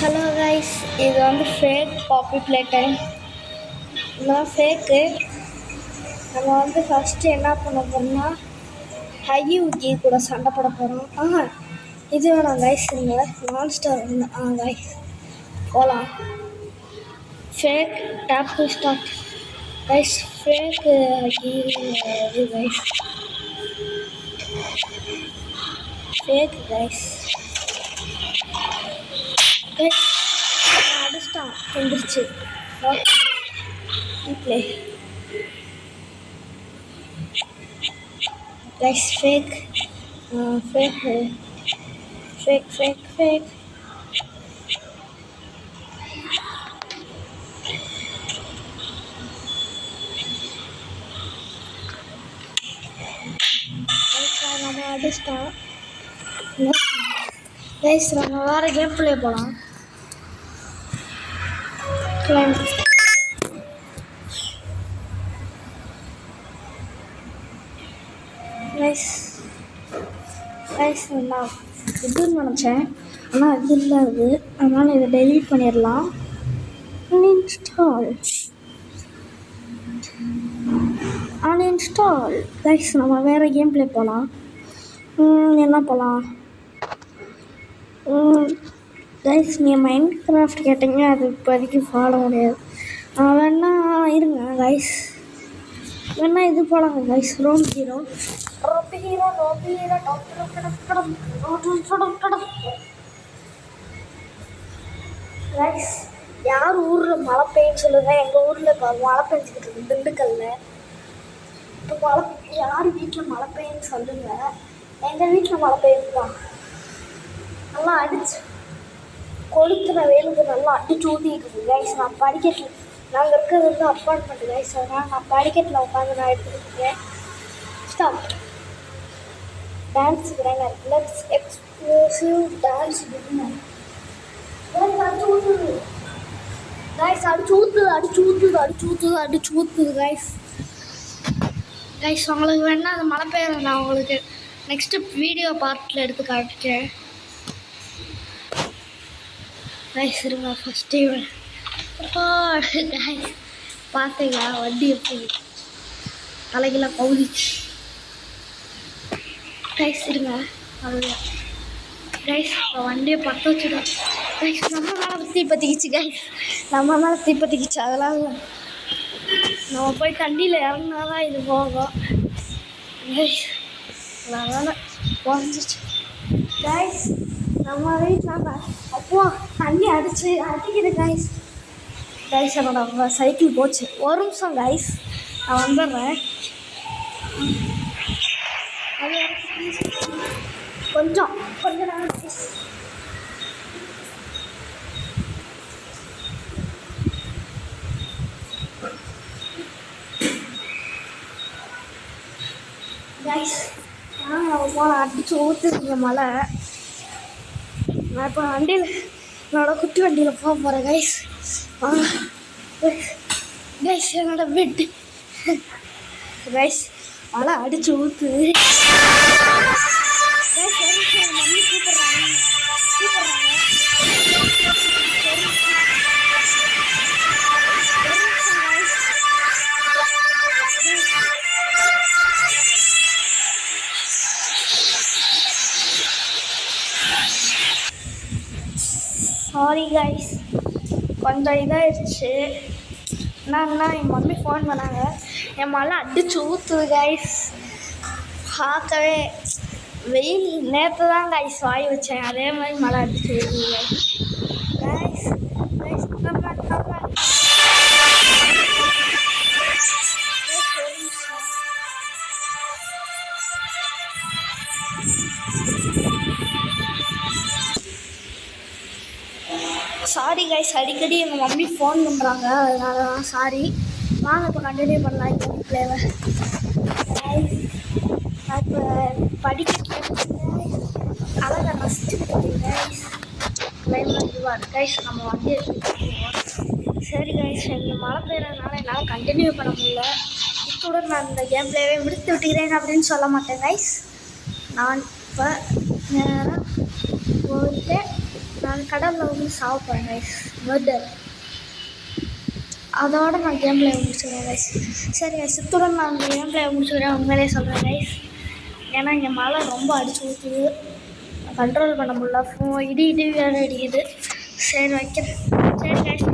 Hello guys, இது வந்து fake பாப்பி play time. இதெல்லாம் ஃபேக்கு. நம்ம வந்து ஃபஸ்ட்டு என்ன பண்ண போகிறோம்னா ஹகி உக்கி கூட சண்டை போட போகிறோம். இது வேணாம் கைஸ், இருங்க மான்ஸ்டர் வந்து கைஸ் போகலாம். Fake tap to start guys. Fake ஹகி இது கைஸ், ஃபேக் கைஸ். கைஸ் அடிச்சிட்டான், வந்துருச்சு. Play guys. Fake fake fake fake fake நம்ம அடிச்சிட்டான் கைஸ். நம்ம வேறு கேம் ப்ளே போகலாம். கைஸ் கைஸ் நான் இதுன்னு நினச்சேன், ஆனால் அது இல்லை. அது அதனால் இதை டெலீட் பண்ணிடலாம். Uninstall guys. நம்ம வேறு கேம் ப்ளே போகலாம். என்ன போகலாம் கைஸ்? நீங்கள் மைண்ட் கிராஃப்ட் கேட்டிங்க, அது இப்போதைக்கு ஃபாலோ முடியாது. வேணா இருங்க கைஸ், வேணா இது போகலாங்க கைஸ். Rome hero guys. யார் ஊரில் மழை பெய்யுன்னு சொல்லுங்கள். எங்கள் ஊரில் இப்போ மழை பெஞ்சிக்கிட்டு இருக்கு, திண்டுக்கல்ல. இப்போ மழை யார் வீட்டில் மழை பெய்யுன்னு சொல்லுங்கள். எங்கள் வீட்டில் மழை பெய்யுதுதான். நல்லா அடிச்சு கொளுத்துன வேலுக்கு நல்லா அடிச்சு ஊற்றிக்கிட்டு இருக்கு கைஸ். நான் படிக்கட்டில், நாங்கள் இருக்கிறது வந்து அப்பார்ட்மெண்ட் கைஸ், அதனால் நான் படிக்கட்டில் உட்காந்து நான் எடுத்துக்கிட்டேன். Stop dance cranker. Let's explosive dance beginner. அடிச்சு ஊற்றுது கைஸ், அடிச்சு ஊற்றுது கைஸ். கைஸ் உங்களுக்கு வேணா அது மழை பெய்யுறது நான் உங்களுக்கு நெக்ஸ்ட்டு வீடியோ பார்ட்டில் எடுத்து காட்டுறேன் கைஸ். இருங்க ஃபஸ்ட்டே கைஸ் பார்த்தீங்களா வண்டி எப்படி தலைகெல்லாம் கவுதிச்சு கைஸ். இருங்க அதுதான் கைஸ். இப்போ வண்டியை பற்ற வச்சுடும் கைஸ். நம்ம மேலே தீப்பற்றிக்கிச்சு கைஸ், நம்ம மேலே தீப்பற்றிக்கிச்சு. அதெல்லாம் இல்லை, நம்ம போய் தண்ணியில் இறங்கினா தான் இது போகும் கைஸ். அதனால் குறைஞ்சிச்சு கைஸ். நம்ம வீட்டில் அப்போ தண்ணி அடிக்குது கைஸ். கைஸ் என்னோட சைக்கிள் போச்சு. ஒரு நிமிஷம் கைஸ், நான் வந்துடுறேன். அது கொஞ்சம் நேரம் கைஸ். கைஸ் போன அடிச்சு ஊற்றுங்க மழை. நான் இப்போ வண்டியில், என்னோட குட்டி வண்டியில் போக போகிறேன் கைஸ். கைஸ் என்னோட பெட்டு கைஸ் மழை அடிச்சு ஊற்றுது கைஸ். மம்மி கூப்பிட்றாங்க. சாரி கைஸ், கொஞ்சம் இதாகிடுச்சு. என்னன்னா என் மம்மி ஃபோன் பண்ணாங்க. என் மழை அடிச்சு ஊற்றுது கைஸ். பார்க்கவே வெயில். நேற்று தான் கைஸ் வாய் வச்சேன், அதே மாதிரி மழை அடிச்சு ஊற்றுது கைஸ். கைஸ் சாரி கைஸ், அடிக்கடி எங்கள் மம்மி ஃபோன் பண்ணுறாங்க, அதனால தான் சாரி. வாங்க இப்போ கண்டினியூ பண்ணலாம் இந்த பிளேவை. நான் இப்போ படிக்க அழகாக ரசிச்சுட்டு போகிறேன் கைஸ். கிளைமேட் இதுவாக இருக்கு கைஸ். நம்ம வண்டி எடுத்துகிட்டு சரி கைஸ், இங்கே மழை பெய்யறதுனால என்னால் கண்டினியூ பண்ண முடியல. இத்துடன் நான் இந்த கேம் பிளேவை முடித்து விட்டுக்கிறேன் அப்படின்னு சொல்ல மாட்டேன் கைஸ். நான் இப்போ நேராக போயிட்டு நான் கடலில் வந்து சாப்பிட்றேன் கைஸ். மர்டர். அதோட நான் கேம் பிளே முடிச்சுக்கிறேன் கைஸ். சரி கைஸ், இத்துடன் நான் அந்த கேம் பிளே முடிச்சுக்கிறேன். உண்மையிலே சொல்கிறேன் கைஸ். ஏன்னா இங்கே மழை ரொம்ப அடிச்சு ஊற்றுது, கண்ட்ரோல் பண்ண முடியல. இடி வேறு அடிக்குது. சரி வைக்கிறேன். சரி கைஸ்.